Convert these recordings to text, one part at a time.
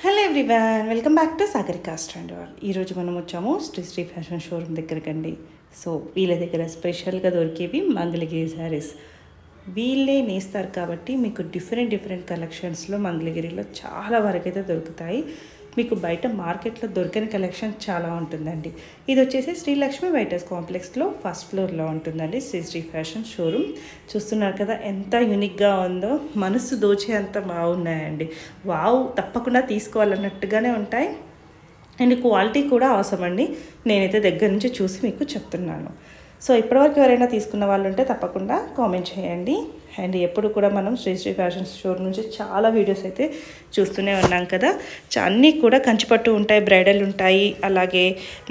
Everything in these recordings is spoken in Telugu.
Hello everyone, welcome back to Sagarika stand. ఈరోజు మనం వచ్చాము శ్రీ ఫ్యాషన్ షోరూమ్ దగ్గరకండి. సో వీళ్ళ దగ్గర స్పెషల్గా దొరికేవి మంగళగిరి శారీస్. వీళ్ళే నేస్తారు కాబట్టి మీకు డిఫరెంట్ కలెక్షన్స్లో మంగళగిరిలో చాలా వరకు అయితే దొరుకుతాయి. మీకు బయట మార్కెట్లో దొరకని కలెక్షన్ చాలా ఉంటుందండి. ఇది వచ్చేసి శ్రీలక్ష్మి వైటర్స్ కాంప్లెక్స్లో ఫస్ట్ ఫ్లోర్లో ఉంటుందండి శ్రీ ఫ్యాషన్ షోరూమ్. చూస్తున్నారు కదా ఎంత యూనిక్గా ఉందో, మనసు దోచే అంత బాగున్నాయండి. వావ్, తప్పకుండా తీసుకోవాలన్నట్టుగానే ఉంటాయి. అండ్ క్వాలిటీ కూడా అవసరం అండి. నేనైతే దగ్గర నుంచి చూసి మీకు చెప్తున్నాను. సో ఇప్పటివరకు ఎవరైనా తీసుకున్న వాళ్ళు ఉంటే తప్పకుండా కామెంట్ చేయండి. అండ్ ఎప్పుడు కూడా మనం శ్రీ ఫ్యాషన్ స్టోర్ నుంచి చాలా వీడియోస్ అయితే చూస్తూనే ఉన్నాం కదా. అన్నీ కూడా కంచిపట్టు ఉంటాయి, బ్రైడల్ ఉంటాయి, అలాగే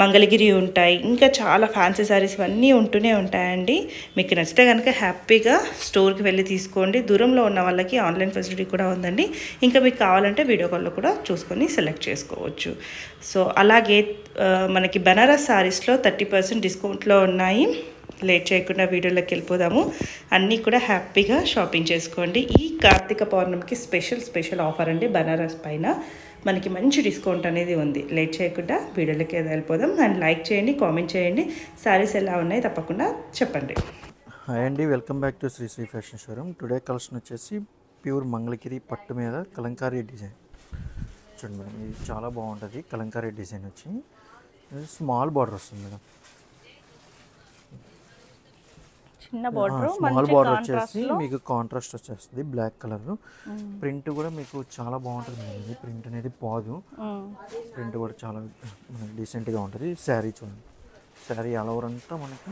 మంగళగిరి ఉంటాయి, ఇంకా చాలా ఫ్యాన్సీ శారీస్ ఇవన్నీ ఉంటూనే ఉంటాయండి. మీకు నచ్చితే కనుక హ్యాపీగా స్టోర్కి వెళ్ళి తీసుకోండి. దూరంలో ఉన్న వాళ్ళకి ఆన్లైన్ ఫెసిలిటీ కూడా ఉందండి. ఇంకా మీకు కావాలంటే వీడియో కాల్లో కూడా చూసుకొని సెలెక్ట్ చేసుకోవచ్చు. సో అలాగే మనకి బనారస్ శారీస్లో 30% డిస్కౌంట్లో ఉన్నాయి. లేట్ చేయకుండా వీడియోలోకి వెళ్ళిపోదాము. అన్నీ కూడా హ్యాపీగా షాపింగ్ చేసుకోండి. ఈ కార్తీక పౌర్ణమికి స్పెషల్ ఆఫర్ అండి. బనారస్ పైన మనకి మంచి డిస్కౌంట్ అనేది ఉంది. లేట్ చేయకుండా వీడియోలోకి వెళ్ళిపోదాం. అండ్ లైక్ చేయండి, కామెంట్ చేయండి. శారీస్ ఎలా ఉన్నాయి తప్పకుండా చెప్పండి. హాయ్ అండి, welcome back to Sri fashion showroom. Today collection వచ్చేసి ప్యూర్ మంగళగిరి పట్టు మీద కలంకారీ డిజైన్. చూడండి మేడం, ఇది చాలా బాగుంటుంది. కలంకారీ డిజైన్ వచ్చి స్మాల్ బార్డర్ వస్తుంది మేడం. స్మాల్ బార్డర్ వచ్చేసి మీకు కాంట్రాస్ట్ వచ్చేస్తుంది బ్లాక్ కలర్. ప్రింట్ కూడా మీకు చాలా బాగుంటుంది మేడం. ఇది ప్రింట్ అనేది పోదు. ప్రింట్ కూడా చాలా డీసెంట్గా ఉంటుంది. శారీ చూడండి, శారీ ఆల్ ఓవర్ అంతా మనకి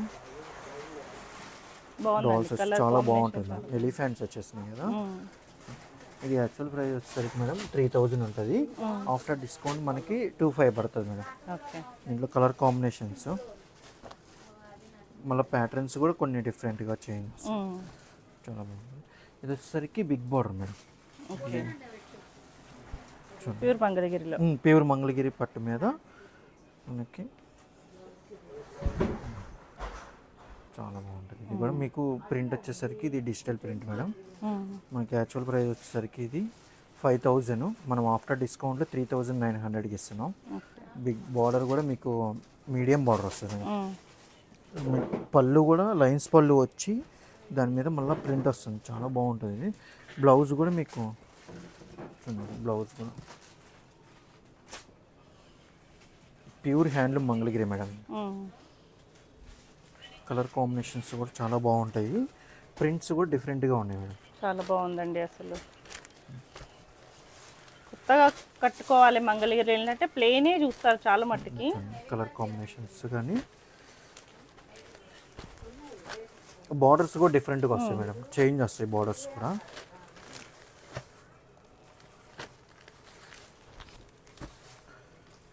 డాల్స్ వచ్చి చాలా బాగుంటుంది. ఎలిఫెంట్స్ వచ్చేసినాయి కదా. ఇది యాక్చువల్ ప్రైస్ వచ్చేసరికి మేడం 3000 ఉంటుంది. ఆఫ్టర్ డిస్కౌంట్ మనకి 2500 పడుతుంది మేడం. దీంట్లో కలర్ కాంబినేషన్స్ మళ్ళీ ప్యాటర్న్స్ కూడా కొన్ని డిఫరెంట్గా చేంజ్ చాలా బాగుంది. ఇది వచ్చేసరికి big border madam. Pure Mangalagiri పట్టు మీద మనకి చాలా బాగుంటుంది. ఇది కూడా మీకు ప్రింట్ వచ్చేసరికి ఇది డిజిటల్ ప్రింట్ మేడం. మనకి యాక్చువల్ ప్రైస్ వచ్చేసరికి ఇది 5000. మనం ఆఫ్టర్ డిస్కౌంట్లో 3900కి ఇస్తున్నాం. బిగ్ బార్డర్ కూడా మీకు మీడియం బార్డర్ వస్తుంది మేడం. పళ్ళు కూడా లైన్స్ పళ్ళు వచ్చి దాని మీద మళ్ళీ ప్రింట్ వస్తుంది. చాలా బాగుంటుంది. బ్లౌజ్ కూడా మీకు బ్లౌజ్ కూడా pure handloom Mangalagiri madam. Colour combinations కూడా చాలా బాగుంటాయి. ప్రింట్స్ కూడా డిఫరెంట్గా ఉన్నాయి మేడం. చాలా బాగుందండి. అసలు కొత్తగా కట్టుకోవాలి మంగళగిరి వెళ్ళినట్టే ప్లేనే చూస్తారు చాలా మట్టుకి. కలర్ కాంబినేషన్స్ కానీ బార్డర్స్ కూడా డిఫరెంట్గా వస్తాయి మేడం. చేంజ్ వస్తాయి బార్డర్స్ కూడా.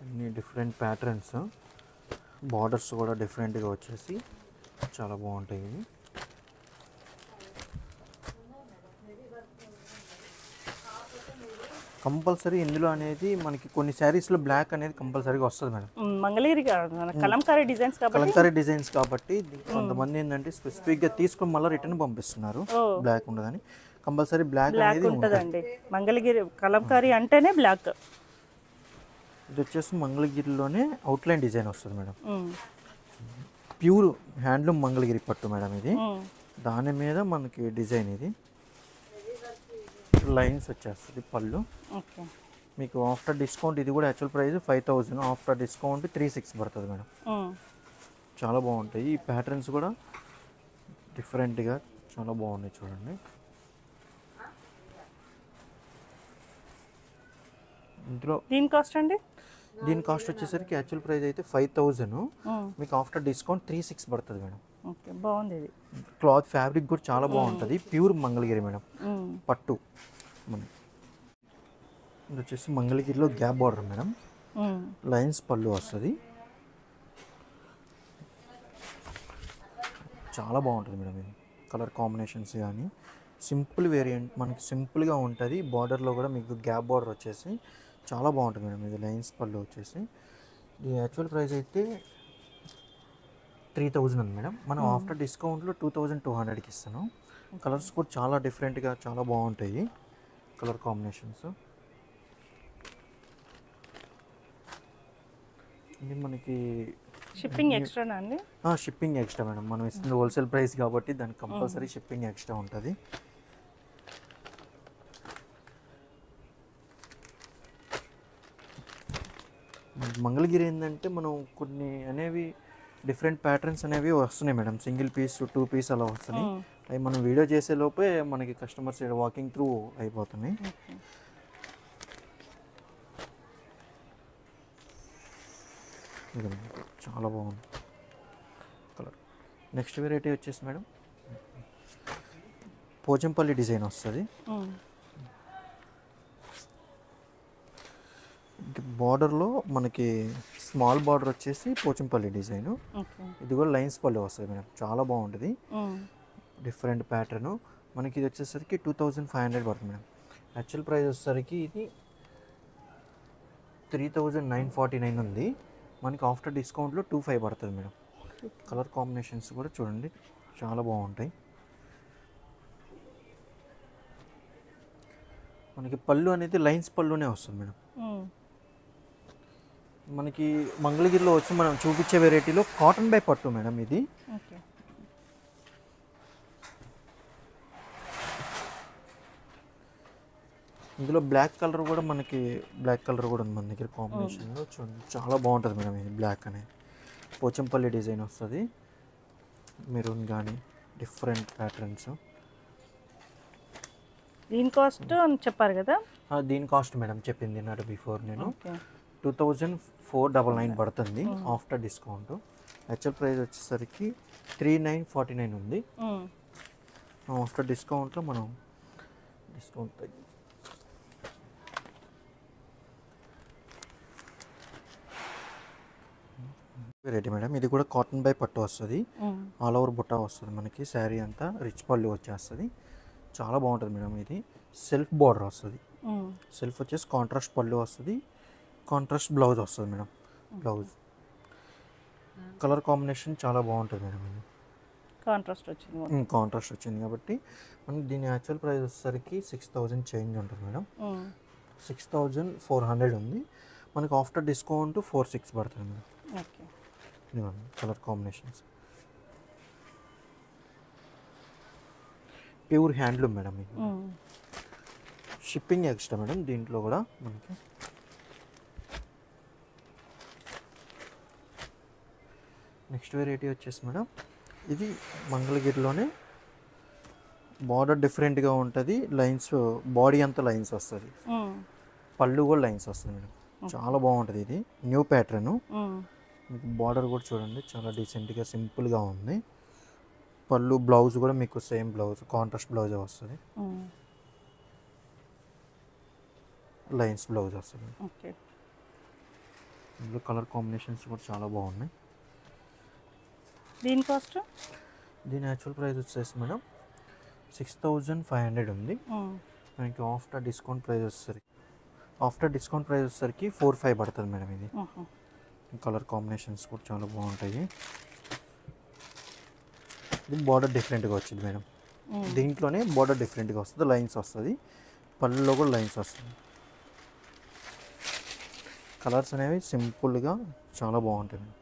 అన్ని డిఫరెంట్ ప్యాటర్న్స్, బార్డర్స్ కూడా డిఫరెంట్గా వచ్చేసి చాలా బాగుంటాయి. కంపల్సరీ ఇందులో అనేది మనకి కొన్ని శారీస్లో బ్లాక్ అనేది కంపల్సరీగా వస్తుంది మేడం. మంగళగిరి కలంకారీ డిజైన్స్ కాబట్టి కొంతమంది ఏంటంటే స్పెసిఫిక్గా తీసుకొని మళ్ళీ రిటర్న్ పంపిస్తున్నారు. బ్లాక్ ఉండదని కంపల్సరీ బ్లాక్ అనేది ఉంటుందండి. మంగళగిరి కలంకారీ అంటేనే బ్లాక్. ఇది వచ్చేసి మంగళగిరిలోనే అవుట్లైన్ డిజైన్ వస్తుంది మేడం. ప్యూర్ హ్యాండ్లూమ్ మంగళగిరి పట్టు మేడం ఇది. దాని మీద మనకి డిజైన్ ఇది లైన్స్ వచ్చేస్తుంది పళ్ళు. మీకు ఆఫ్టర్ డిస్కౌంట్ ఇది కూడా యాక్చువల్ ప్రైస్ 5000. ఆఫ్టర్ డిస్కౌంట్ 3600 పడుతుంది మేడం. చాలా బాగుంటాయి. ఈ ప్యాటర్న్స్ కూడా డిఫరెంట్గా చాలా బాగున్నాయి చూడండి. ఇందులో దీని కాస్ట్ అండి? దీని కాస్ట్ వచ్చేసరికి యాక్చువల్ ప్రైస్ అయితే 5000. మీకు ఆఫ్టర్ డిస్కౌంట్ 3600 పడుతుంది మేడం. బాగుంది. క్లాత్ ఫ్యాబ్రిక్ కూడా చాలా బాగుంటుంది. ప్యూర్ మంగళగిరి మేడం పట్టు. ఇది వచ్చేసి మంగళగిరిలో గ్యాప్ బార్డర్ మేడం. లైన్స్ పళ్ళు వస్తుంది. చాలా బాగుంటుంది మేడం. ఇది కలర్ కాంబినేషన్స్ కానీ సింపుల్ వేరియంట్ మనకి సింపుల్గా ఉంటుంది. బార్డర్లో కూడా మీకు గ్యాప్ బార్డర్ వచ్చేసి చాలా బాగుంటుంది మేడం. ఇది లైన్స్ పళ్ళు వచ్చేసి ఈ యాక్చువల్ ప్రైస్ అయితే 3000 ఉంది మేడం. మనం ఆఫ్టర్ డిస్కౌంట్లో 2200కి ఇస్తున్నాం. కలర్స్ కూడా చాలా డిఫరెంట్గా చాలా బాగుంటాయి. కలర్ కాంబినేషన్స్ ఇది మనకి షిప్పింగ్ ఎక్స్ట్రానా అండి? Shipping extra madam. మనం ఇస్తుంది హోల్సేల్ ప్రైస్ కాబట్టి దానికి కంపల్సరీ షిప్పింగ్ ఎక్స్ట్రా ఉంటుంది. మంగళగిరి ఏంటంటే మనం కొన్ని అనేవి డిఫరెంట్ ప్యాటర్న్స్ అనేవి వస్తున్నాయి మేడం. సింగిల్ పీస్ 2 పీస్ అలా వస్తున్నాయి. అవి మనం వీడియో చేసే లోపే మనకి కస్టమర్స్ వాకింగ్ త్రూ అయిపోతున్నాయి. చాలా బాగుంది కలర్. నెక్స్ట్ వెరైటీ వచ్చేసి మేడం పోచంపల్లి డిజైన్ వస్తుంది. బార్డర్లో మనకి స్మాల్ బార్డర్ వచ్చేసి పోచంపల్లి డిజైన్. ఇది కూడా లైన్స్ పళ్ళు వస్తుంది మేడం. చాలా బాగుంటుంది. Different pattern. మనకి ఇది వచ్చేసరికి 2500 పడుతుంది మేడం. యాక్చువల్ ప్రైస్ వచ్చేసరికి ఇది 3949 ఉంది. మనకి ఆఫ్టర్ డిస్కౌంట్లో 25 పడుతుంది మేడం. కలర్ కాంబినేషన్స్ కూడా చూడండి చాలా బాగుంటాయి. మనకి పళ్ళు అనేది లైన్స్ పళ్ళునే వస్తుంది మేడం. మనకి మంగళగిరిలో వచ్చి మనం చూపించే వెరైటీలో కాటన్ బై పట్టు మేడం. ఇది ఇందులో బ్లాక్ కలర్ కూడా మనకి బ్లాక్ కలర్ కూడా ఉంది మన దగ్గర కాంబినేషన్లో. చూడండి చాలా బాగుంటుంది మేడం. ఇది బ్లాక్ అనేది పోచంపల్లి డిజైన్ వస్తుంది. మెరూన్ కానీ డిఫరెంట్ ప్యాటర్న్స్. దీని కాస్ట్ చెప్పారు కదా? దీని కాస్ట్ మేడం చెప్పింది నాట్ బిఫోర్ నేను 2499 పడుతుంది ఆఫ్టర్ డిస్కౌంట్. యాక్చువల్ ప్రైస్ వచ్చేసరికి 3949 ఉంది. ఆఫ్టర్ డిస్కౌంట్లో మనం డిస్కౌంట్ తగ్గి వెరైటీ మేడం. ఇది కూడా కాటన్ బై పట్టు వస్తుంది. ఆల్ ఓవర్ బుట్ట వస్తుంది మనకి. శారీ అంతా రిచ్ పళ్ళు వచ్చేస్తుంది. చాలా బాగుంటుంది మేడం. ఇది సెల్ఫ్ బార్డర్ వస్తుంది. సెల్ఫ్ వచ్చేసి కాంట్రాస్ట్ పళ్ళు వస్తుంది. కాంట్రాస్ట్ బ్లౌజ్ వస్తుంది మేడం. బ్లౌజ్ కలర్ కాంబినేషన్ చాలా బాగుంటుంది మేడం. ఇది కాంట్రాస్ట్ వచ్చింది కాబట్టి మనకి దీని యాక్చువల్ ప్రైస్ వచ్చేసరికి 6000 చేంజ్ ఉంటుంది మేడం. 6400 ఉంది. మనకి ఆఫ్టర్ డిస్కౌంట్ 46 పడుతుంది మేడం. ఇదిగోండి colour combinations. Pure handloom madam. ఇది షిప్పింగ్ ఎక్స్ట్రా మేడం. దీంట్లో కూడా మనకి నెక్స్ట్ వెరైటీ వచ్చేసి మేడం ఇది మంగళగిరిలోనే బార్డర్ డిఫరెంట్గా ఉంటుంది. లైన్స్ బాడీ అంతా లైన్స్ వస్తుంది. పళ్ళు కూడా లైన్స్ వస్తుంది మేడం. చాలా బాగుంటుంది. ఇది న్యూ ప్యాటర్న్. మీకు బార్డర్ కూడా చూడండి చాలా డీసెంట్గా సింపుల్గా ఉంది. పళ్ళు బ్లౌజ్ కూడా మీకు సేమ్ బ్లౌజ్ కాంట్రాస్ట్ బ్లౌజ్ వస్తుంది. లైన్స్ బ్లౌజ్ వస్తుంది. ఇందులో కలర్ కాంబినేషన్స్ కూడా చాలా బాగున్నాయి. దీని కాస్ట్ దీని యాక్చువల్ ప్రైస్ వచ్చేసి మేడం 6500 ఉంది. మనకి ఆఫ్టర్ డిస్కౌంట్ ప్రైస్ వచ్చేసరికి 45 పడుతుంది మేడం. ఇది కలర్ కాంబినేషన్స్ కూడా చాలా బాగుంటాయి. ఇది బార్డర్ డిఫరెంట్గా వచ్చింది మేడం. దీంట్లోనే బార్డర్ డిఫరెంట్గా వస్తుంది. లైన్స్ వస్తుంది. పళ్ళులో కూడా లైన్స్ వస్తుంది. కలర్స్ అనేవి సింపుల్గా చాలా బాగుంటాయి మేడం.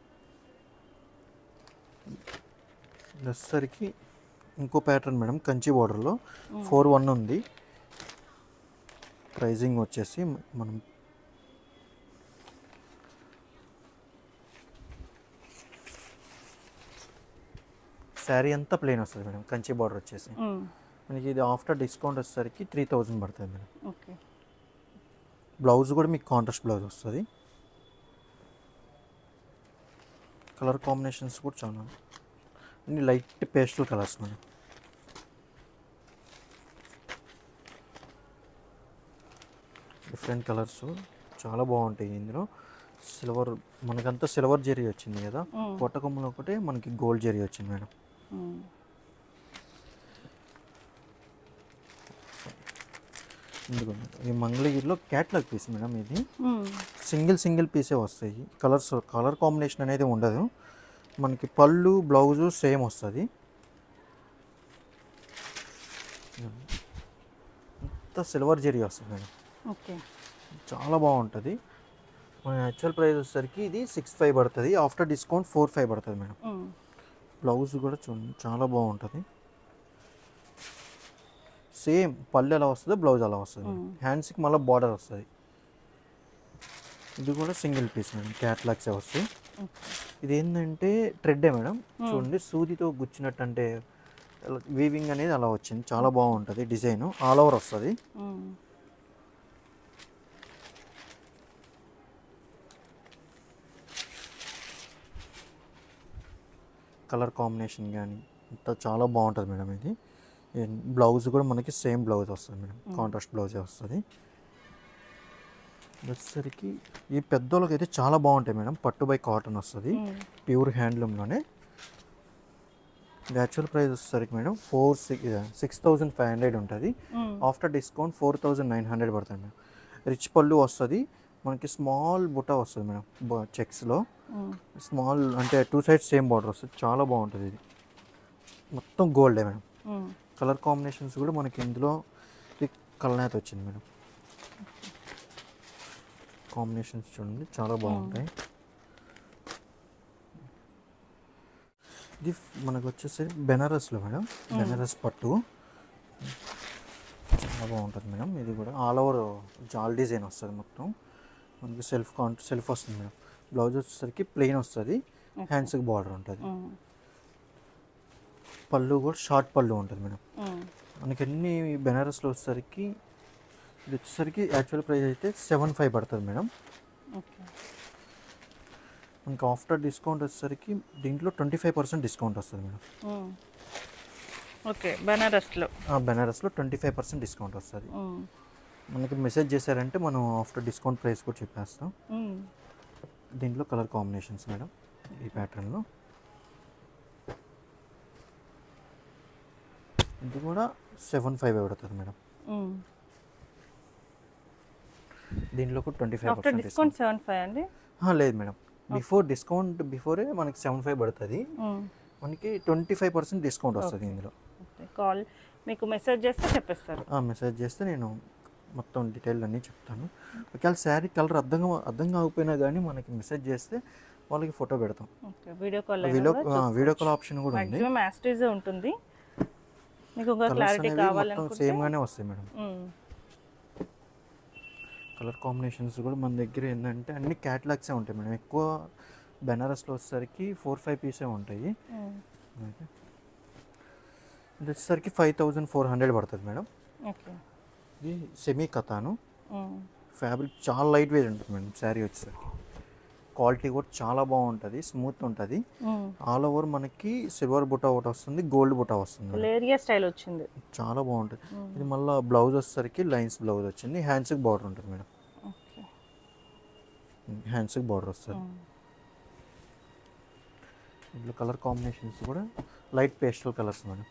వచ్చేసరికి ఇంకో ప్యాటర్న్ మేడం కంచి బార్డర్లో 41 ఉంది. ప్రైజింగ్ వచ్చేసి మనం శారీ అంతా ప్లెయిన్ వస్తుంది మేడం. కంచి బార్డర్ వచ్చేసి మనకి ఇది ఆఫ్టర్ డిస్కౌంట్ వచ్చేసరికి 3000 పడుతుంది మేడం. బ్లౌజ్ కూడా మీకు కాంట్రాస్ట్ బ్లౌజ్ వస్తుంది. కలర్ కాంబినేషన్స్ కూడా చాలా అన్ని light pastel colours madam. Different colours చాలా బాగుంటాయి. ఇందులో సిల్వర్ మనకంతా సిల్వర్ జరీ వచ్చింది కదా. కొట్టకొమ్మలో ఒకటే మనకి గోల్డ్ జరీ వచ్చింది మేడం. ఎందుకంటే ఇది మంగళగిరిలో క్యాట్లాగ్ పీస్ మేడం. ఇది సింగిల్ పీసే వస్తాయి. కలర్ కాంబినేషన్ అనేది ఉండదు. మనకి పళ్ళు బ్లౌజు సేమ్ వస్తుంది. అంతా సిల్వర్ జరీ వస్తుంది మేడం. చాలా బాగుంటుంది. మన యాక్చువల్ ప్రైస్ వచ్చేసరికి ఇది 6,500 పడుతుంది, ఆఫ్టర్ డిస్కౌంట్ 4,500 పడుతుంది మేడం. బ్లౌజ్ కూడా చూడండి చాలా బాగుంటుంది, సేమ్ పళ్ళు ఎలా వస్తుందో బ్లౌజ్ అలా వస్తుంది. హ్యాండ్స్కి మళ్ళీ బార్డర్ వస్తుంది. ఇది కూడా సింగిల్ పీస్ మేడం, క్యాట్లాగ్స్ వస్తాయి. ఇది ఏంటంటే థ్రెడ్డే మేడం, చూడండి సూదితో గుచ్చినట్టు, అంటే వీవింగ్ అనేది అలా వచ్చింది, చాలా బాగుంటుంది. డిజైన్ ఆల్ ఓవర్ వస్తుంది. కలర్ కాంబినేషన్ కానీ అంతా చాలా బాగుంటుంది మేడం. ఇది బ్లౌజ్ కూడా మనకి సేమ్ బ్లౌజ్ వస్తుంది మేడం, కాంట్రాస్ట్ బ్లౌజే వస్తుంది. వచ్చేసరికి ఈ పెద్దోళ్ళకి అయితే చాలా బాగుంటాయి మేడం, పట్టు బై కాటన్ వస్తుంది, ప్యూర్ హ్యాండ్లూమ్లోనే. యాక్చువల్ ప్రైస్ వచ్చేసరికి మేడం 6,500 ఉంటుంది, ఆఫ్టర్ డిస్కౌంట్ 4,900 పడుతుంది మేడం. రిచ్ పళ్ళు వస్తుంది మనకి, స్మాల్ బుట్ట వస్తుంది మేడం చెక్స్లో, స్మాల్ అంటే 2 సైడ్స్ సేమ్ బార్డర్ వస్తుంది, చాలా బాగుంటుంది. ఇది మొత్తం గోల్డే మేడం. కలర్ కాంబినేషన్స్ కూడా మనకి ఇందులో కలనేత వచ్చింది మేడం. కాంబినేషన్స్ చూడండి చాలా బాగుంటాయి. ఇది మనకు వచ్చేసి బెనారస్లో మేడం, బెనారస్ పట్టు చాలా బాగుంటుంది మేడం. ఇది కూడా ఆల్ ఓవర్ జాల్ డిజైన్ వస్తుంది, మొత్తం మనకి సెల్ఫ్ వస్తుంది మేడం. బ్లౌజ్ వచ్చేసరికి ప్లెయిన్ వస్తుంది, హ్యాండ్స్కి బార్డర్ ఉంటుంది. పళ్ళు కూడా షార్ట్ పళ్ళు ఉంటుంది మేడం. మనకి అన్ని బెనారస్లో వచ్చేసరికి ఇది వచ్చేసరికి యాక్చువల్ ప్రైస్ అయితే 7,500 పడుతుంది మేడం. మనకి ఆఫ్టర్ డిస్కౌంట్ వచ్చేసరికి దీంట్లో 25% డిస్కౌంట్ వస్తుంది మేడం. ఓకే, బెనారస్లో 25% డిస్కౌంట్ వస్తుంది. మనకి మెసేజ్ చేశారంటే మనం ఆఫ్టర్ డిస్కౌంట్ ప్రైస్ కూడా చెప్పేస్తాం. దీంట్లో కలర్ కాంబినేషన్స్ మేడం, ఈ ప్యాటర్న్లో ఇది కూడా 7,500 పడుతుంది మేడం. దీంట్లో కూడా 25% డిస్కౌంట్ 7,500 అండి. లేదు మేడం, బిఫోరే మనకి 7,500 పడుతుంది, మనకి 25% డిస్కౌంట్ వస్తుంది ఇందులో. కాల్ మీకు మెసేజ్ చేస్తే చెప్పేస్తారు. మెసేజ్ చేస్తే నేను మొత్తం డీటెయిల్ అన్నీ చెప్తాను. ఒకవేళ శారీ కలర్ అర్థం కాకపోయినా కానీ మనకి మెసేజ్ చేస్తే వాళ్ళకి ఫోటో పెడతాం. వీడియో కాల్ ఆప్షన్ కూడా ఉంది. ఉంటుంది. మీకు క్లారిటీ కావాలనుకుంటే సేమ్ గానే వస్తాయి మేడం. కలర్ కాంబినేషన్స్ కూడా మన దగ్గర ఏంటంటే అన్ని క్యాటలాగ్సే ఉంటాయి మేడం. ఎక్కువ బెనారస్లో వచ్చేసరికి 4-5 పీసే ఉంటాయి. ఇది వచ్చేసరికి 5,400 పడుతుంది మేడం. ఇది సెమీ కథాను, ఫ్యాబ్రిక్ చాలా లైట్ వెయిట్ ఉంటుంది మేడం. శారీ వచ్చేసరికి క్వాలిటీ కూడా చాలా బాగుంటుంది, స్మూత్ ఉంటుంది. ఆల్ ఓవర్ మనకి సిల్వర్ బుట్ట ఒకటి వస్తుంది, గోల్డ్ బుట్ట వస్తుంది, లేరియా స్టైల్ వచ్చింది, చాలా బాగుంటుంది. ఇది మళ్ళీ బ్లౌజ్ వచ్చేసరికి లైన్స్ బ్లౌజ్ వచ్చింది, హ్యాండ్స్కి బార్డర్ ఉంటుంది మేడం. హ్యాండ్స్కి బార్డర్ వస్తుంది. ఇందులో కలర్ కాంబినేషన్స్ కూడా light pastel colours madam.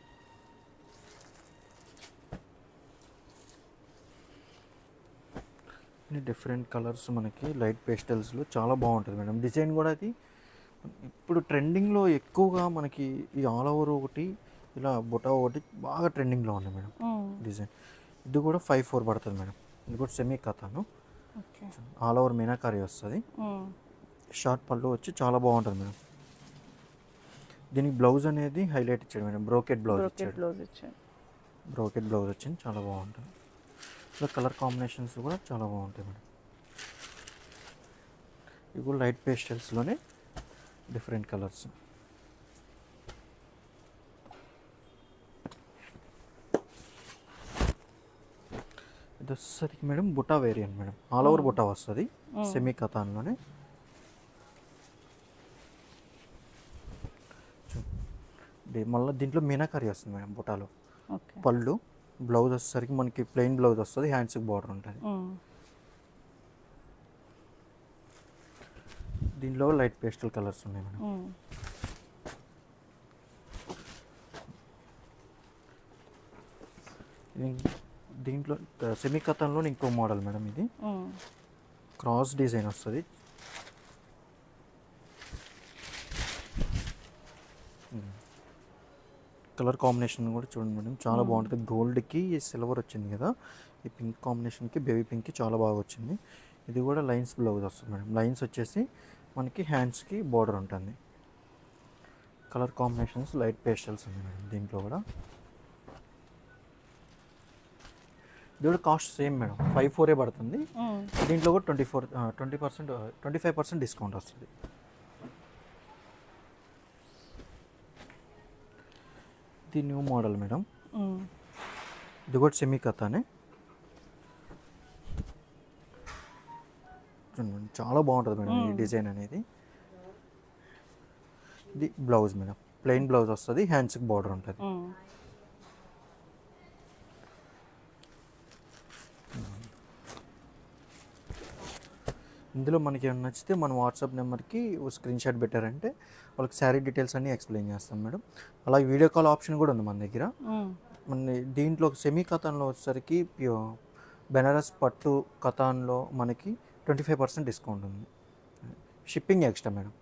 Different colours మనకి లైట్ పేస్టల్స్లో చాలా బాగుంటుంది మేడం. డిజైన్ కూడా అది ఇప్పుడు ట్రెండింగ్లో ఎక్కువగా మనకి ఈ ఆల్ ఓవర్ ఒకటి ఇలా బుటా ఒకటి బాగా ట్రెండింగ్లో ఉంది మేడం డిజైన్. ఇది కూడా 5,400 పడుతుంది మేడం. ఇది కూడా సెమీ కథాను, ఆల్ ఓవర్ మీనాకారి వస్తుంది, షార్ట్ పళ్ళు వచ్చి చాలా బాగుంటుంది మేడం. దీనికి బ్లౌజ్ అనేది హైలైట్ ఇచ్చాడు మేడం, బ్రోకెట్ బ్లౌజ్ వచ్చింది, చాలా బాగుంటుంది. ఇలా కలర్ కాంబినేషన్స్ కూడా చాలా బాగుంటాయి మేడం. ఇవి కూడా లైట్ పేస్టల్స్లోనే డిఫరెంట్ కలర్స్. ఇది వచ్చేసరికి మేడం బుటా వేరియంట్ మేడం, ఆల్ ఓవర్ బుటా వస్తుంది సెమీ కథాన్లోనే. మళ్ళీ దీంట్లో మీనాకరీ వస్తుంది మేడం బుటాలో. పళ్ళు బ్లౌజ్ వచ్చేసరికి మనకి ప్లెయిన్ బ్లౌజ్ వస్తుంది, హ్యాండ్స్కి బార్డర్ ఉంటుంది. దీంట్లో లైట్ పేస్టల్ కలర్స్ ఉన్నాయి మేడం. దీంట్లో సెమీ కథన్లో ఇంకో మోడల్ మేడం, ఇది క్రాస్ డిజైన్ వస్తుంది. కలర్ కాంబినేషన్ కూడా చూడండి మేడం, చాలా బాగుంటుంది. గోల్డ్కి సిల్వర్ వచ్చింది కదా, ఈ పింక్ కాంబినేషన్కి బేబీ పింక్కి చాలా బాగా వచ్చింది. ఇది కూడా లైన్స్ బ్లౌజ్ వస్తుంది మేడం. లైన్స్ వచ్చేసి మనకి హ్యాండ్స్కి బార్డర్ ఉంటుంది. కలర్ కాంబినేషన్స్ లైట్ పేస్టల్స్ ఉంది మేడం దీంట్లో కూడా. ఇది కూడా కాస్ట్ సేమ్ మేడం, 54 పడుతుంది. దీంట్లో కూడా 25% డిస్కౌంట్ వస్తుంది. ఇది న్యూ మోడల్ మేడం. ఇది కూడా సెమీ కథానే. చాలా బాగుంటుంది మేడం ఈ డిజైన్ అనేది. ఇది బ్లౌజ్ మేడం, ప్లెయిన్ బ్లౌజ్ వస్తుంది, హ్యాండ్స్కి బార్డర్ ఉంటుంది. ఇందులో మనకి ఏమైనా నచ్చితే మన వాట్సాప్ నెంబర్కి స్క్రీన్ షాట్ పెట్టారంటే వాళ్ళకి శారీ డీటెయిల్స్ అన్నీ ఎక్స్ప్లెయిన్ చేస్తాం మేడం. అలాగే వీడియో కాల్ ఆప్షన్ కూడా ఉంది మన దగ్గర. మన దీంట్లో సెమీ కథాన్లో వచ్చేసరికి బెనారస్ పట్టు కథాన్లో మనకి 25% డిస్కౌంట్ ఉంది. Shipping extra madam.